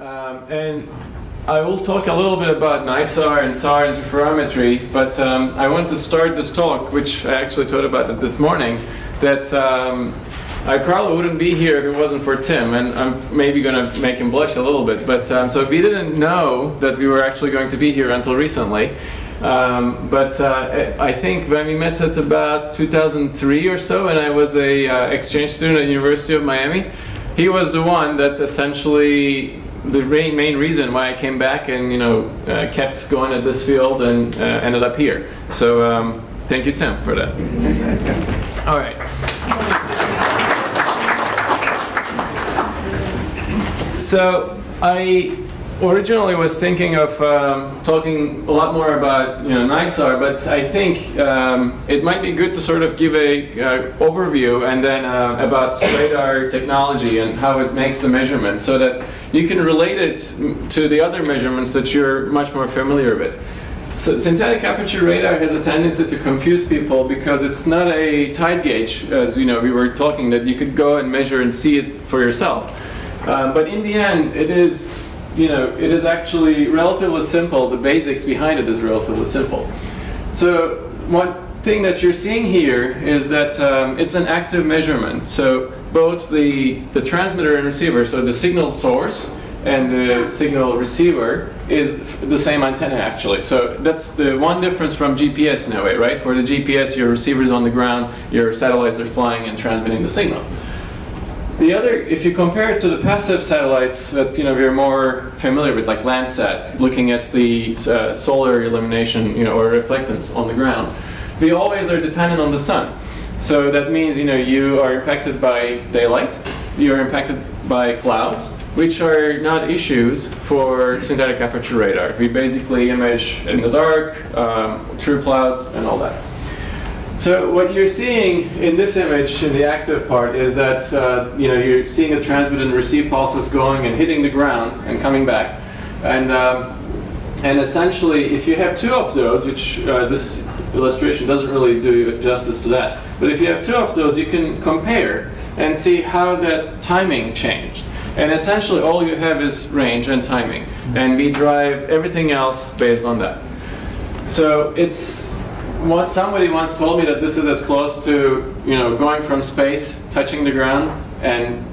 And I will talk a little bit about NISAR and SAR interferometry, but I want to start this talk, which I actually thought about it this morning, that I probably wouldn't be here if it wasn't for Tim, and I'm maybe going to make him blush a little bit, but so we didn't know that we were actually going to be here until recently. But I think when we met at about 2003 or so, and I was a exchange student at the University of Miami, he was the one that essentially the main reason why I came back and kept going at this field and ended up here. So thank you, Tim, for that. All right. So I originally was thinking of talking a lot more about NISAR, but I think it might be good to sort of give a overview and then about radar technology and how it makes the measurement, so that you can relate it to the other measurements that you're much more familiar with. So synthetic aperture radar has a tendency to confuse people because it's not a tide gauge, as we were talking, that you could go and measure and see it for yourself. But in the end, it is actually relatively simple. The basics behind it is relatively simple. So one thing that you're seeing here is that it's an active measurement. So both the transmitter and receiver, so the signal source and the signal receiver, is the same antenna actually. So that's the one difference from GPS in a way, right? For the GPS, your receiver is on the ground, your satellites are flying and transmitting the signal. The other, if you compare it to the passive satellites that we're more familiar with, like Landsat, looking at the solar illumination, or reflectance on the ground, we always are dependent on the sun. So that means you are impacted by daylight, you are impacted by clouds, which are not issues for synthetic aperture radar. We basically image in the dark, through clouds, and all that. So what you're seeing in this image, in the active part, is that you're seeing the transmit and receive pulses going and hitting the ground and coming back. And essentially, if you have two of those, which this illustration doesn't really do justice to that, but if you have two of those, you can compare and see how that timing changed. And essentially, all you have is range and timing. And we drive everything else based on that. So somebody once told me that this is as close to going from space, touching the ground, and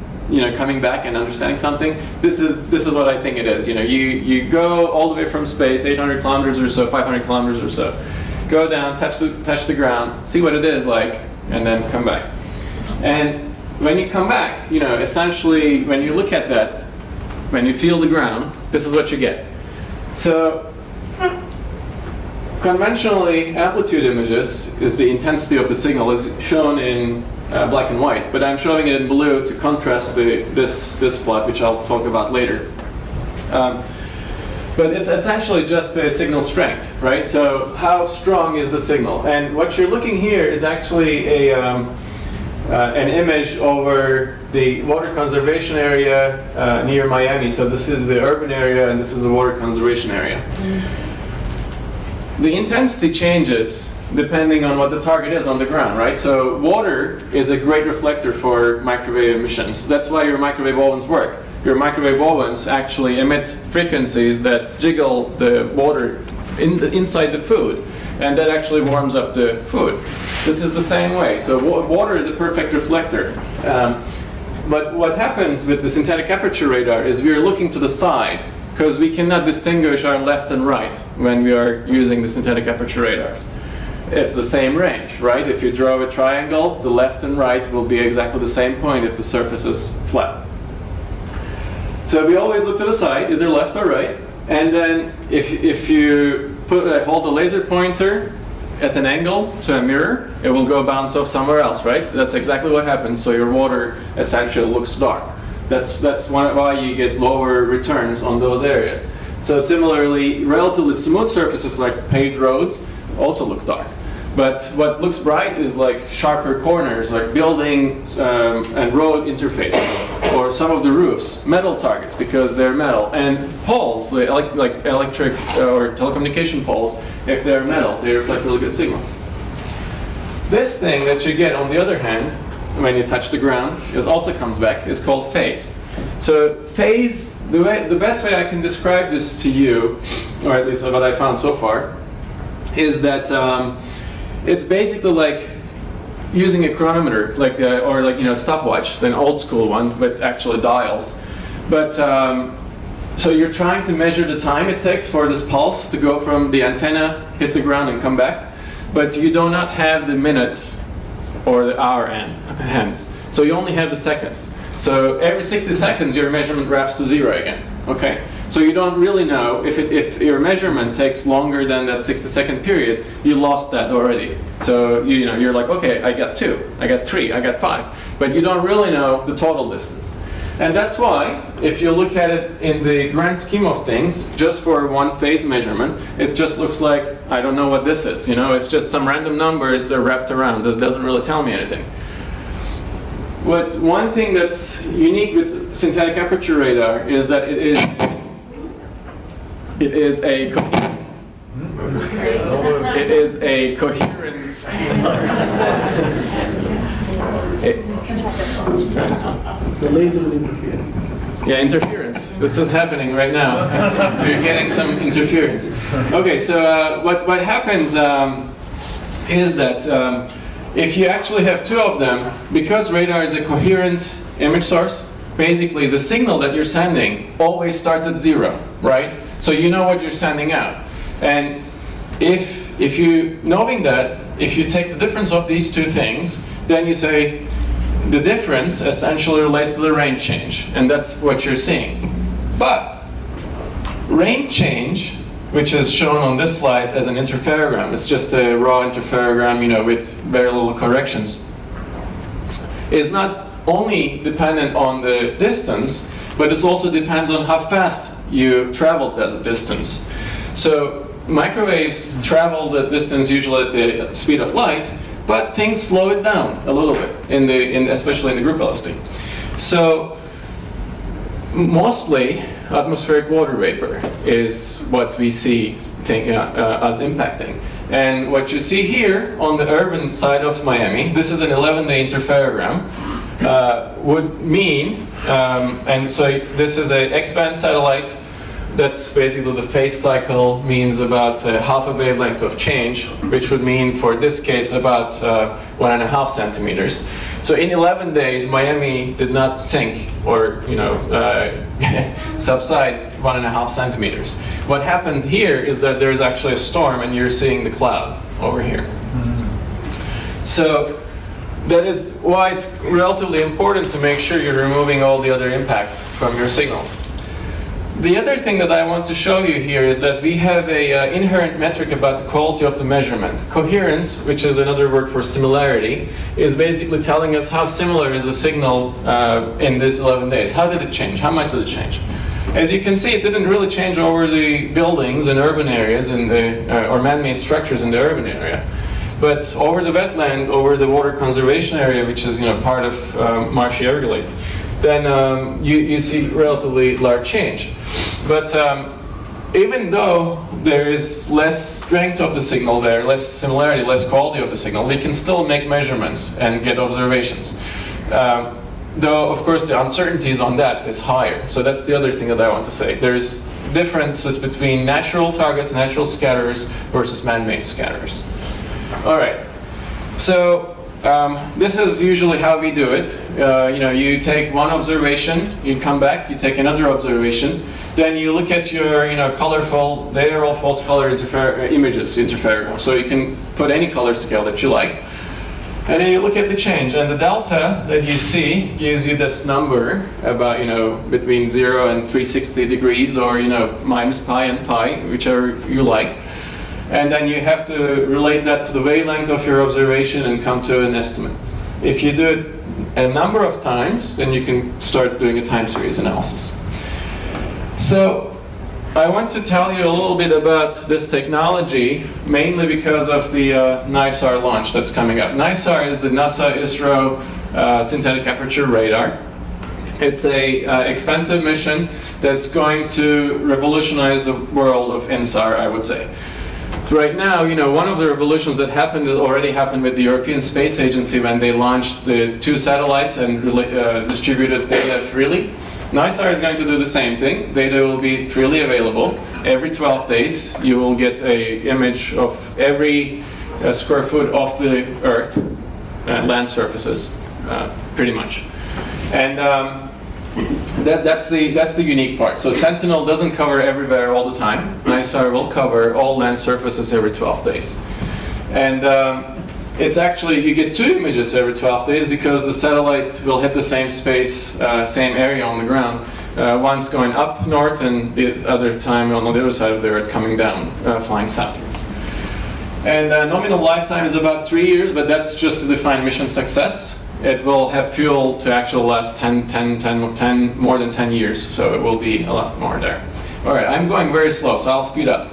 coming back and understanding something. This is what I think it is. You go all the way from space, 800 kilometers or so, 500 kilometers or so, go down, touch the ground, see what it is like, and then come back. And when you come back, essentially when you look at that, when you feel the ground, this is what you get. So conventionally, amplitude images is the intensity of the signal is shown in black and white, but I'm showing it in blue to contrast this plot, which I'll talk about later. But it's essentially just the signal strength, right? So how strong is the signal? And what you're looking here is actually an image over the water conservation area near Miami. So this is the urban area, and this is the water conservation area. The intensity changes depending on what the target is on the ground, right? So water is a great reflector for microwave emissions. That's why your microwave ovens work. Your microwave ovens actually emit frequencies that jiggle the water inside the food, and that actually warms up the food. This is the same way. So water is a perfect reflector. But what happens with the synthetic aperture radar is we are looking to the side, because we cannot distinguish our left and right when we are using the synthetic aperture radars. It's the same range, right? If you draw a triangle, the left and right will be exactly the same point if the surface is flat. So we always look to the side, either left or right, and then if you hold the laser pointer at an angle to a mirror, it will go bounce off somewhere else, right? That's exactly what happens, so your water essentially looks dark. That's why you get lower returns on those areas. So similarly, relatively smooth surfaces like paved roads also look dark. But what looks bright is like sharper corners, like buildings and road interfaces, or some of the roofs, metal targets because they're metal, and poles, like electric or telecommunication poles, if they're metal, they reflect really good signal. This thing that you get, on the other hand, when you touch the ground, it also comes back, is called phase. So phase the best way I can describe this to you, or at least what I found so far, is that it's basically like using a chronometer, or like stopwatch, an old school one, but actually dials. But so you're trying to measure the time it takes for this pulse to go from the antenna, hit the ground, and come back, but you do not have the minutes or the hour hands. So you only have the seconds. So every 60 seconds, your measurement wraps to 0 again. Okay. So you don't really know if your measurement takes longer than that 60-second period, you lost that already. So you're like, okay, I got 2, I got 3, I got 5, but you don't really know the total distance. And that's why, if you look at it in the grand scheme of things, just for one phase measurement, it just looks like, I don't know what this is. It's just some random numbers that are wrapped around. That doesn't really tell me anything. But one thing that's unique with synthetic aperture radar is that it is a coherent. The laser will interfere. Yeah, interference. This is happening right now. We're getting some interference. Okay, so what happens is that if you actually have 2 of them, because radar is a coherent image source, basically the signal that you're sending always starts at 0, right? So you know what you're sending out. And if you, knowing that, if you take the difference of these 2 things, then you say the difference essentially relates to the range change, and that's what you're seeing. But range change, which is shown on this slide as an interferogram, it's just a raw interferogram, with very little corrections, is not only dependent on the distance, but it also depends on how fast you traveled that distance. So microwaves travel the distance usually at the speed of light, but things slow it down a little bit, especially in the group velocity. So mostly atmospheric water vapor is what we see as impacting. And what you see here on the urban side of Miami, this is an 11-day interferogram, would mean, and so this is an X-band satellite. That's basically the phase cycle means about half a wavelength of change, which would mean for this case about 1.5 centimeters. So in 11 days, Miami did not sink or subside 1.5 centimeters. What happened here is that there's actually a storm, and you're seeing the cloud over here. So that is why it's relatively important to make sure you're removing all the other impacts from your signals. The other thing that I want to show you here is that we have an inherent metric about the quality of the measurement. Coherence, which is another word for similarity, is basically telling us how similar is the signal in this 11 days. How did it change? How much did it change? As you can see, it didn't really change over the buildings in urban areas or man-made structures in the urban area. But over the wetland, over the water conservation area, which is part of marshy Everglades, then you see relatively large change. But even though there is less strength of the signal there, less similarity, less quality of the signal, we can still make measurements and get observations. Though, of course, the uncertainties on that is higher. So that's the other thing that I want to say. There's differences between natural targets, natural scatterers, versus man-made scatterers. All right. So this is usually how we do it. You take one observation, you come back, you take another observation, then you look at your colorful, they are all false color images, interferogram. So you can put any color scale that you like. And then you look at the change, and the delta that you see gives you this number about between 0 and 360 degrees, or minus pi and pi, whichever you like. And then you have to relate that to the wavelength of your observation and come to an estimate. If you do it a number of times, then you can start doing a time series analysis. So I want to tell you a little bit about this technology, mainly because of the NISAR launch that's coming up. NISAR is the NASA-ISRO synthetic aperture radar. It's a expensive mission that's going to revolutionize the world of NISAR, I would say. So right now, one of the revolutions that already happened with the European Space Agency when they launched the 2 satellites and distributed data freely, NISAR is going to do the same thing. Data will be freely available. Every 12 days, you will get an image of every square foot of the Earth, land surfaces, pretty much. And that's the unique part. So Sentinel doesn't cover everywhere all the time. NISAR will cover all land surfaces every 12 days. And it's actually, you get 2 images every 12 days because the satellite will hit the same space, same area on the ground. One's going up north and the other time on the other side of the Earth coming down, flying southwards. And nominal lifetime is about 3 years, but that's just to define mission success. It will have fuel to actually last more than 10 years, so it will be a lot more there. All right, I'm going very slow, so I'll speed up.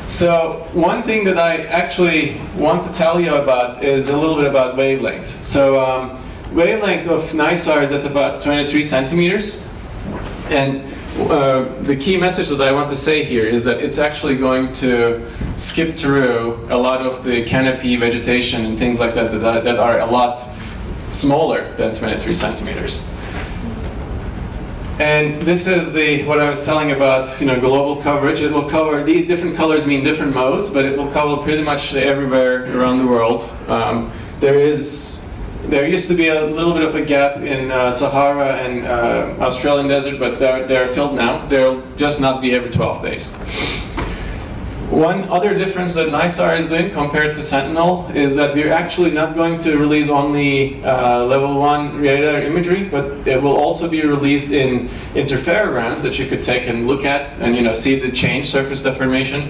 So one thing that I actually want to tell you about is a little bit about wavelength. So wavelength of NISAR is at about 23 centimeters. And the key message that I want to say here is that it's actually going to skip through a lot of the canopy vegetation and things like that that are a lot smaller than 23 centimeters. And this is what I was telling about, global coverage. It will cover, these different colors mean different modes, but it will cover pretty much everywhere around the world. There used to be a little bit of a gap in Sahara and Australian desert, but they're filled now. They'll just not be every 12 days. One other difference that NISAR is doing compared to Sentinel is that we're actually not going to release only level 1 radar imagery, but it will also be released in interferograms that you could take and look at and see the change, surface deformation,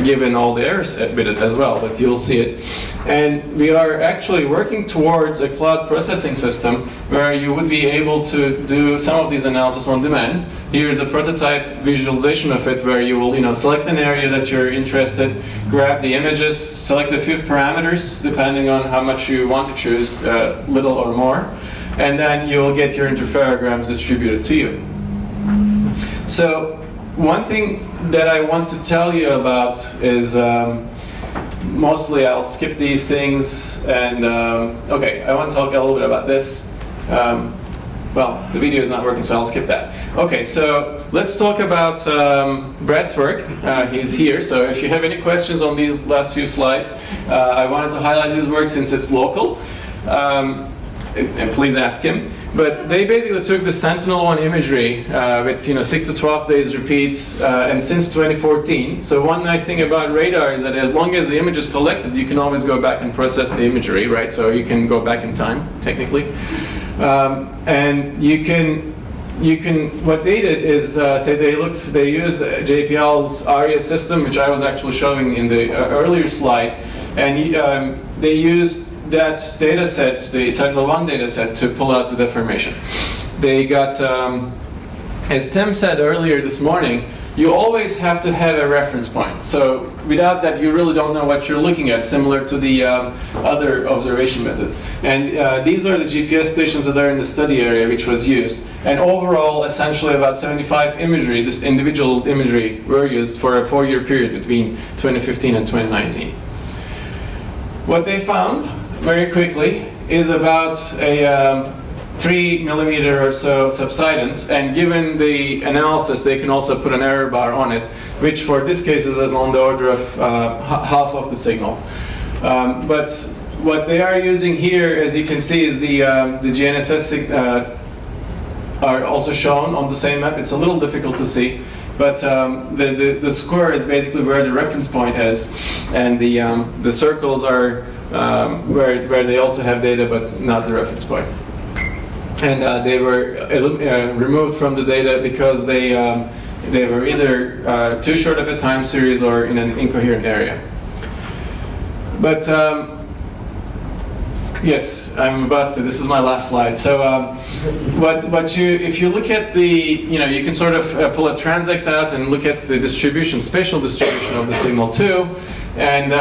given all the errors with it as well, but you'll see it. And we are actually working towards a cloud processing system where you would be able to do some of these analysis on demand. Here's a prototype visualization of it where you will select an area that you're interested, grab the images, select a few parameters depending on how much you want to choose, little or more, and then you'll get your interferograms distributed to you. So one thing that I want to tell you about is, mostly I'll skip these things, and okay, I want to talk a little bit about this. Well, the video is not working, so I'll skip that. Okay, so let's talk about Brad's work. He's here, so if you have any questions on these last few slides, I wanted to highlight his work since it's local, and please ask him. But they basically took the Sentinel-1 imagery with 6 to 12 days repeats, and since 2014. So one nice thing about radar is that as long as the image is collected, you can always go back and process the imagery, right? So you can go back in time, technically. And you can, what they did is, they used JPL's ARIA system, which I was actually showing in the earlier slide, and they used that data set, the Sentinel-1 data set, to pull out the deformation. They got, as Tim said earlier this morning, you always have to have a reference point. So without that, you really don't know what you're looking at, similar to the other observation methods. And these are the GPS stations that are in the study area, which was used. And overall, essentially about 75 imagery, this individual's imagery, were used for a 4-year period between 2015 and 2019. What they found, very quickly, is about a 3 millimeter or so subsidence, and given the analysis, they can also put an error bar on it, which for this case is on the order of half of the signal. But what they are using here, as you can see, is the GNSS are also shown on the same map. It's a little difficult to see, but the square is basically where the reference point is, and the circles are where they also have data, but not the reference point. And they were removed from the data because they were either too short of a time series or in an incoherent area. But yes, I'm about to. This is my last slide. So, if you look at the, you can sort of pull a transect out and look at the distribution, spatial distribution of the signal too, and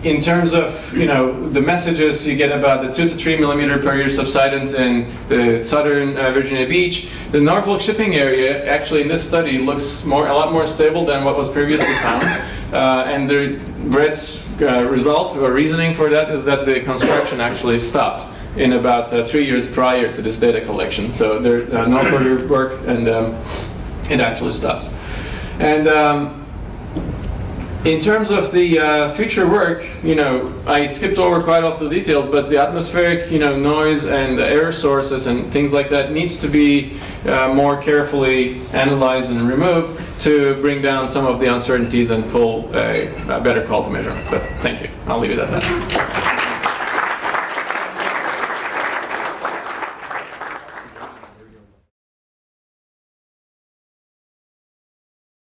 in terms of the messages, you get about the 2 to 3 millimeter per year subsidence in the southern Virginia Beach. The Norfolk shipping area, actually in this study, looks a lot more stable than what was previously found. And Brad's result or reasoning for that is that the construction actually stopped in about 3 years prior to this data collection. So there's no further work, and it actually stops. And in terms of the future work, I skipped over quite a lot of the details, but the atmospheric, noise and the air sources and things like that needs to be more carefully analyzed and removed to bring down some of the uncertainties and pull a better quality measurement. But thank you. I'll leave it at that.